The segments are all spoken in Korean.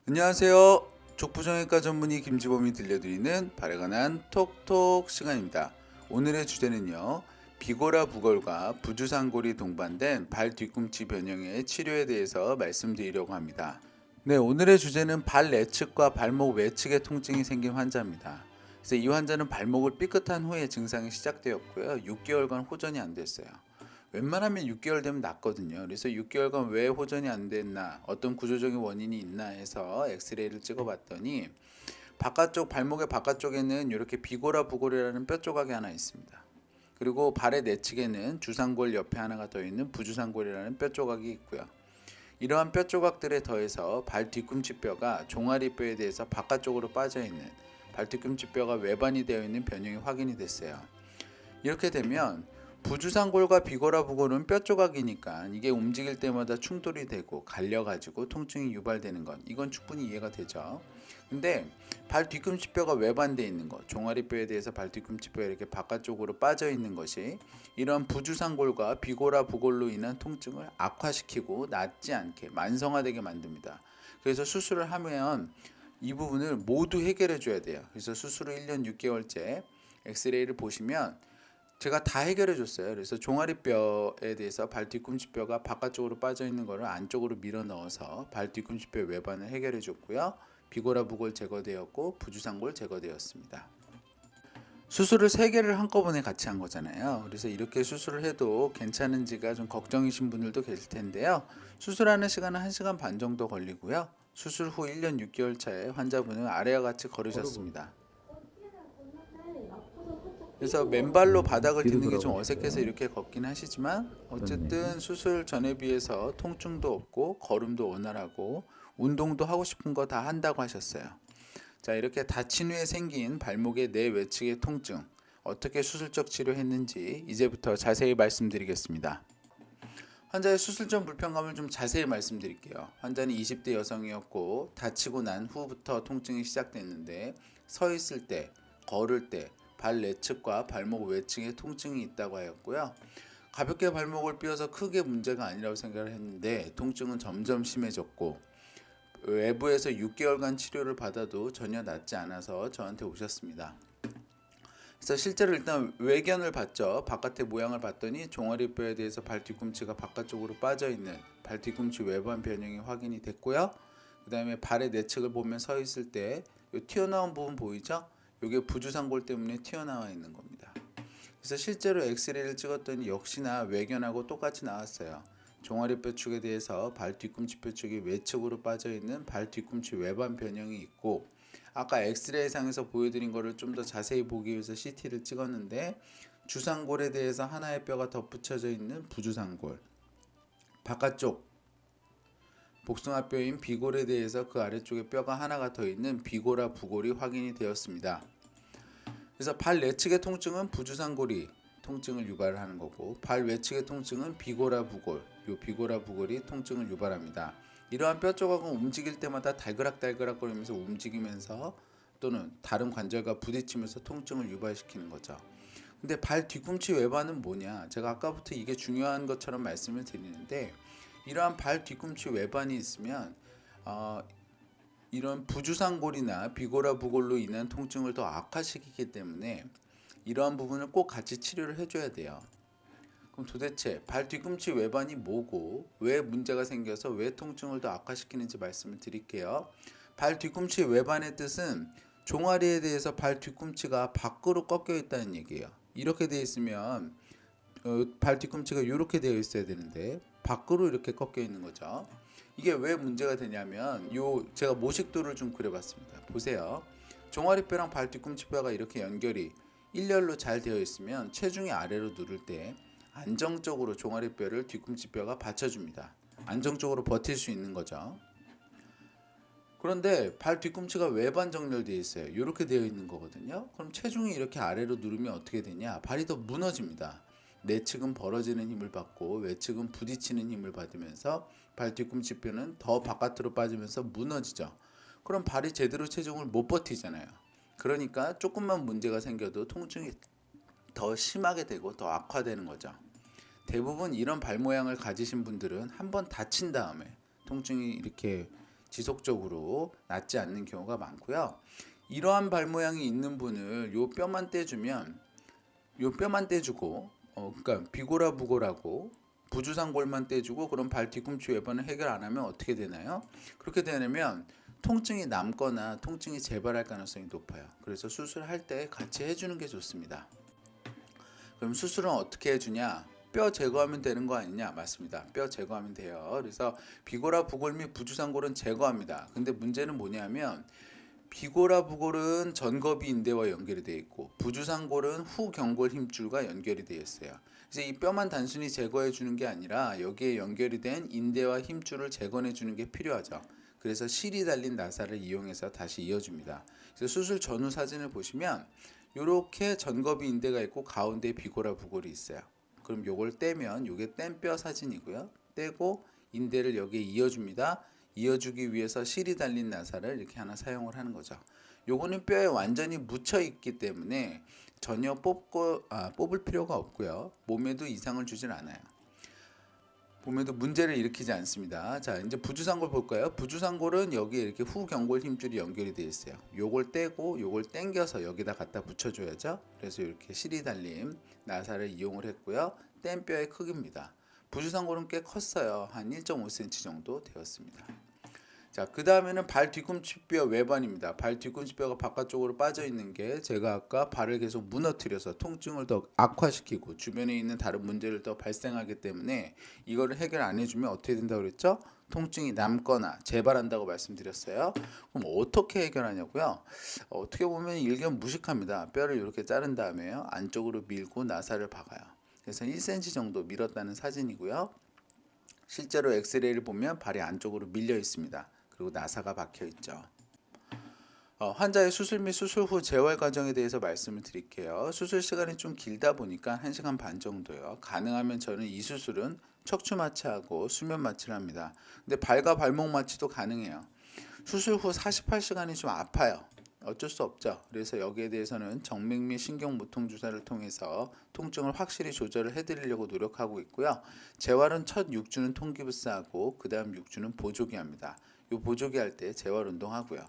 안녕하세요. 족부정형외과 전문의 김지범이 들려드리는 발에 관한 톡톡 시간입니다. 오늘의 주제는요. 비고라 부골과 부주상골이 동반된 발 뒤꿈치 변형의 치료에 대해서 말씀드리려고 합니다. 네, 오늘의 주제는 발 내측과 발목 외측에 통증이 생긴 환자입니다. 그래서 이 환자는 발목을 삐끗한 후에 증상이 시작되었고요. 6개월간 호전이 안 됐어요. 웬만하면 6개월 되면 낫거든요. 그래서 6개월간 왜 호전이 안 됐나, 어떤 구조적인 원인이 있나 해서 엑스레이를 찍어봤더니 바깥쪽 발목의 바깥쪽에는 이렇게 비고라 부골이라는 뼈 조각이 하나 있습니다. 그리고 발의 내측에는 주상골 옆에 하나가 더 있는 부주상골이라는 뼈 조각이 있고요. 이러한 뼈 조각들에 더해서 발 뒤꿈치 뼈가 종아리 뼈에 대해서 바깥쪽으로 빠져 있는 발 뒤꿈치 뼈가 외반이 되어 있는 변형이 확인이 됐어요. 이렇게 되면 부주상골과 비고라 부골은 뼈 조각이니까 이게 움직일 때마다 충돌이 되고 갈려가지고 통증이 유발되는 건 이건 충분히 이해가 되죠. 근데 발 뒤꿈치 뼈가 외반되어 있는 것, 종아리 뼈에 대해서 발 뒤꿈치 뼈 이렇게 바깥쪽으로 빠져 있는 것이 이런 부주상골과 비고라 부골로 인한 통증을 악화시키고 낫지 않게 만성화되게 만듭니다. 그래서 수술을 하면 이 부분을 모두 해결해 줘야 돼요. 그래서 수술을 1년 6개월째 엑스레이를 보시면 제가 다 해결해 줬어요. 그래서 종아리뼈에 대해서 발 뒤꿈치뼈가 바깥쪽으로 빠져 있는 거를 안쪽으로 밀어 넣어서 발 뒤꿈치뼈 외반을 해결해 줬고요. 비고라 부골 제거되었고 부주상골 제거되었습니다. 수술을 3개를 한꺼번에 같이 한 거잖아요. 그래서 이렇게 수술을 해도 괜찮은지가 좀 걱정이신 분들도 계실 텐데요. 수술하는 시간은 1시간 반 정도 걸리고요. 수술 후 1년 6개월 차에 환자분은 아래와 같이 걸으셨습니다. 그래서 맨발로 바닥을 딛는 게 좀 어색해서 이렇게 걷긴 하시지만 어쨌든 수술 전에 비해서 통증도 없고 걸음도 원활하고 운동도 하고 싶은 거 다 한다고 하셨어요. 자, 이렇게 다친 후에 생긴 발목의 내외측의 통증 어떻게 수술적 치료했는지 이제부터 자세히 말씀드리겠습니다. 환자의 수술 전 불편감을 좀 자세히 말씀드릴게요. 환자는 20대 여성이었고 다치고 난 후부터 통증이 시작됐는데 서 있을 때, 걸을 때 발 내측과 발목 외측에 통증이 있다고 하였고요. 가볍게 발목을 삐어서 크게 문제가 아니라고 생각을 했는데 통증은 점점 심해졌고 외부에서 6개월간 치료를 받아도 전혀 낫지 않아서 저한테 오셨습니다. 그래서 실제로 일단 외견을 봤죠. 바깥의 모양을 봤더니 종아리뼈에 대해서 발 뒤꿈치가 바깥쪽으로 빠져 있는 발 뒤꿈치 외반 변형이 확인이 됐고요. 그 다음에 발의 내측을 보면 서 있을 때 이 튀어나온 부분 보이죠? 이게 부주상골 때문에 튀어나와 있는 겁니다. 그래서 실제로 엑스레이를 찍었더니 역시나 외견하고 똑같이 나왔어요. 종아리뼈 축에 대해서 발 뒤꿈치뼈 쪽이 외측으로 빠져 있는 발 뒤꿈치 외반 변형이 있고 아까 엑스레이상에서 보여드린 거를 좀 더 자세히 보기 위해서 CT를 찍었는데 주상골에 대해서 하나의 뼈가 덧붙여져 있는 부주상골, 바깥쪽 복숭아뼈인 비골에 대해서 그 아래쪽에 뼈가 하나가 더 있는 비고라 부골이 확인이 되었습니다. 그래서 발 내측의 통증은 부주상골이 통증을 유발하는 거고 발 외측의 통증은 비고라 부골, 이 비고라 부골이 통증을 유발합니다. 이러한 뼈 조각은 움직일 때마다 달그락달그락 거리면서 움직이면서 또는 다른 관절과 부딪히면서 통증을 유발시키는 거죠. 근데 발 뒤꿈치 외반은 뭐냐? 제가 아까부터 이게 중요한 것처럼 말씀을 드리는데 이러한 발 뒤꿈치 외반이 있으면 이런 부주상골이나 비고라 부골로 인한 통증을 더 악화시키기 때문에 이러한 부분을 꼭 같이 치료를 해줘야 돼요. 그럼 도대체 발 뒤꿈치 외반이 뭐고 왜 문제가 생겨서 왜 통증을 더 악화시키는지 말씀을 드릴게요. 발 뒤꿈치 외반의 뜻은 종아리에 대해서 발 뒤꿈치가 밖으로 꺾여 있다는 얘기예요. 이렇게 되어 있으면 발 뒤꿈치가 이렇게 되어 있어야 되는데 밖으로 이렇게 꺾여 있는 거죠. 이게 왜 문제가 되냐면 제가 모식도를 좀 그려봤습니다. 보세요. 종아리뼈랑 발 뒤꿈치뼈가 이렇게 연결이 일렬로 잘 되어 있으면 체중이 아래로 누를 때 안정적으로 종아리뼈를 뒤꿈치뼈가 받쳐줍니다. 안정적으로 버틸 수 있는 거죠. 그런데 발 뒤꿈치가 외반 정렬되어 있어요. 이렇게 되어 있는 거거든요. 그럼 체중이 이렇게 아래로 누르면 어떻게 되냐? 발이 더 무너집니다. 내측은 벌어지는 힘을 받고 외측은 부딪히는 힘을 받으면서 발 뒤꿈치뼈는 더 바깥으로 빠지면서 무너지죠. 그럼 발이 제대로 체중을 못 버티잖아요. 그러니까 조금만 문제가 생겨도 통증이 더 심하게 되고 더 악화되는 거죠. 대부분 이런 발 모양을 가지신 분들은 한번 다친 다음에 통증이 이렇게 지속적으로 낫지 않는 경우가 많고요. 이러한 발 모양이 있는 분을 요 뼈만 떼주고 그러니까 비고라 부골하고 부주상골만 떼주고 그럼 발 뒤꿈치 외반을 해결 안 하면 어떻게 되나요? 그렇게 되면 통증이 남거나 통증이 재발할 가능성이 높아요. 그래서 수술할 때 같이 해주는 게 좋습니다. 그럼 수술은 어떻게 해주냐? 뼈 제거하면 되는 거 아니냐? 맞습니다. 뼈 제거하면 돼요. 그래서 비고라 부골 및 부주상골은 제거합니다. 근데 문제는 뭐냐면 비고라 부골은 전거비 인대와 연결이 되어 있고 부주상골은 후경골 힘줄과 연결이 되어 있어요. 그래서 이 뼈만 단순히 제거해 주는 게 아니라 여기에 연결이 된 인대와 힘줄을 재건해 주는 게 필요하죠. 그래서 실이 달린 나사를 이용해서 다시 이어줍니다. 그래서 수술 전후 사진을 보시면 이렇게 전거비 인대가 있고 가운데 비고라 부골이 있어요. 그럼 요걸 떼면 요게 뗀 뼈 사진이고요. 떼고 인대를 여기에 이어줍니다. 이어주기 위해서 실이 달린 나사를 이렇게 하나 사용을 하는 거죠. 요거는 뼈에 완전히 묻혀 있기 때문에 전혀 뽑을 필요가 없고요. 몸에도 이상을 주진 않아요. 몸에도 문제를 일으키지 않습니다. 자, 이제 부주상골 볼까요? 부주상골은 여기에 이렇게 후경골 힘줄이 연결이 되어 있어요. 요걸 떼고 요걸 당겨서 여기다 갖다 붙여줘야죠. 그래서 이렇게 실이 달린 나사를 이용을 했고요. 뗀 뼈의 크기입니다. 부주상골은 꽤 컸어요. 한 1.5cm 정도 되었습니다. 자, 그 다음에는 발 뒤꿈치뼈 외반입니다. 발 뒤꿈치뼈가 바깥쪽으로 빠져 있는 게 제가 아까 발을 계속 무너뜨려서 통증을 더 악화시키고 주변에 있는 다른 문제를 더 발생하기 때문에 이거를 해결 안 해주면 어떻게 된다고 그랬죠? 통증이 남거나 재발한다고 말씀드렸어요. 그럼 어떻게 해결하냐고요? 어떻게 보면 일견 무식합니다. 뼈를 이렇게 자른 다음에요. 안쪽으로 밀고 나사를 박아요. 그래서 1cm 정도 밀었다는 사진이고요. 실제로 엑스레이를 보면 발이 안쪽으로 밀려 있습니다. 그리고 나사가 박혀 있죠. 환자의 수술 및 수술 후 재활 과정에 대해서 말씀을 드릴게요. 수술 시간이 좀 길다 보니까 1시간 반 정도요. 가능하면 저는 이 수술은 척추 마취하고 수면 마취를 합니다. 근데 발과 발목 마취도 가능해요. 수술 후 48시간이 좀 아파요. 어쩔 수 없죠. 그래서 여기에 대해서는 정맥 및 신경무통 주사를 통해서 통증을 확실히 조절을 해드리려고 노력하고 있고요. 재활은 첫 6주는 통기부스하고 그 다음 6주는 보조기 합니다. 이 보조기 할 때 재활 운동하고요.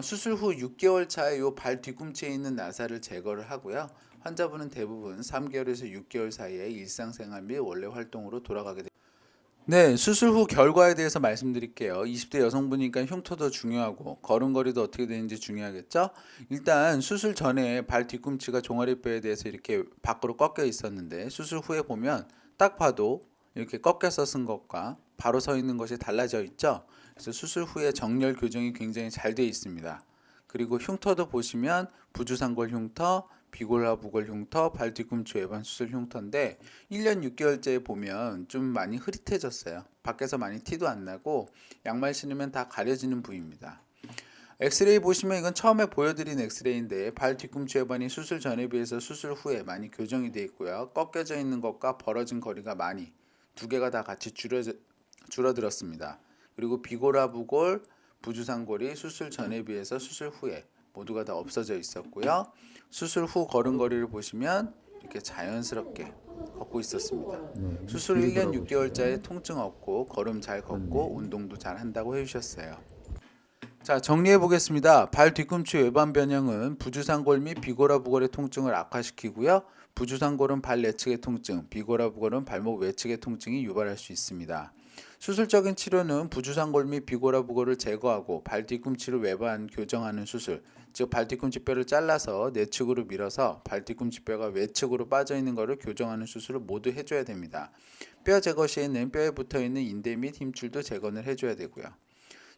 수술 후 6개월 차에 이 발 뒤꿈치에 있는 나사를 제거를 하고요. 환자분은 대부분 3개월에서 6개월 사이에 일상생활 및 원래 활동으로 돌아가게 됩니다. 네, 수술 후 결과에 대해서 말씀드릴게요. 20대 여성분이니까 흉터도 중요하고 걸음걸이도 어떻게 되는지 중요하겠죠? 일단 수술 전에 발 뒤꿈치가 종아리뼈에 대해서 이렇게 밖으로 꺾여 있었는데 수술 후에 보면 딱 봐도 이렇게 꺾여서 쓴 것과 바로 서 있는 것이 달라져 있죠? 그래서 수술 후에 정렬 교정이 굉장히 잘 되어 있습니다. 그리고 흉터도 보시면 부주상골 흉터, 비골화 부골 흉터, 발 뒤꿈치 외반 수술 흉터인데 1년 6개월째에 보면 좀 많이 흐릿해졌어요. 밖에서 많이 티도 안 나고 양말 신으면 다 가려지는 부위입니다. 엑스레이 보시면 이건 처음에 보여드린 엑스레이인데 발 뒤꿈치 외반이 수술 전에 비해서 수술 후에 많이 교정이 되어 있고요. 꺾여져 있는 것과 벌어진 거리가 많이 두 개가 다 같이 줄어들었습니다. 그리고 비골화 부골, 부주상골이 수술 전에 비해서 수술 후에 모두가 다 없어져 있었고요. 수술 후 걸음걸이를 보시면 이렇게 자연스럽게 걷고 있었습니다. 수술 1년 6개월짜리 통증 없고 걸음 잘 걷고 운동도 잘 한다고 해주셨어요. 자, 정리해 보겠습니다. 발 뒤꿈치 외반 변형은 부주상골 및 비골화 부골의 통증을 악화시키고요. 부주상골은 발 내측의 통증, 비골화 부골은 발목 외측의 통증이 유발할 수 있습니다. 수술적인 치료는 부주상골 및 비골화 부골을 제거하고 발 뒤꿈치를 외반 교정하는 수술, 즉 발 뒤꿈치 뼈를 잘라서 내측으로 밀어서 발 뒤꿈치 뼈가 외측으로 빠져 있는 것을 교정하는 수술을 모두 해줘야 됩니다. 뼈 제거 시에는 뼈에 붙어 있는 인대 및 힘줄도 제거를 해줘야 되고요.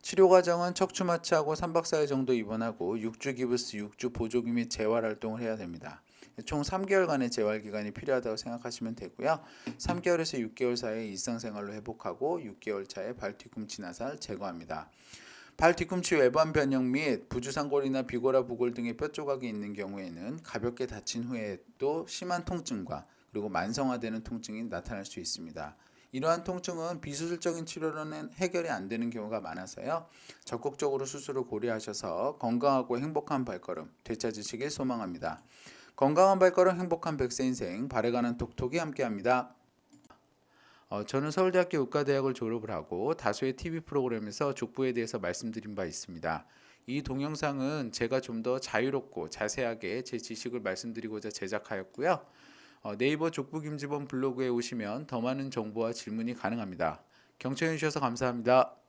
치료 과정은 척추 마취하고 3박 4일 정도 입원하고 6주 기부스, 6주 보조기 및 재활 활동을 해야 됩니다. 총 3개월간의 재활 기간이 필요하다고 생각하시면 되고요. 3개월에서 6개월 사이에 일상생활로 회복하고 6개월 차에 발 뒤꿈치 나사를 제거합니다. 발 뒤꿈치 외반 변형 및 부주상골이나 비골화 부골 등의 뼈 조각이 있는 경우에는 가볍게 다친 후에도 심한 통증과 그리고 만성화되는 통증이 나타날 수 있습니다. 이러한 통증은 비수술적인 치료로는 해결이 안 되는 경우가 많아서요. 적극적으로 수술을 고려하셔서 건강하고 행복한 발걸음 되찾으시길 소망합니다. 건강한 발걸음 행복한 100세 인생 발에 관한 톡톡이 함께합니다. 저는 서울대학교 의과대학을 졸업을 하고 다수의 TV 프로그램에서 족부에 대해서 말씀드린 바 있습니다. 이 동영상은 제가 좀 더 자유롭고 자세하게 제 지식을 말씀드리고자 제작하였고요. 네이버 족부 김지범 블로그에 오시면 더 많은 정보와 질문이 가능합니다. 경청해 주셔서 감사합니다.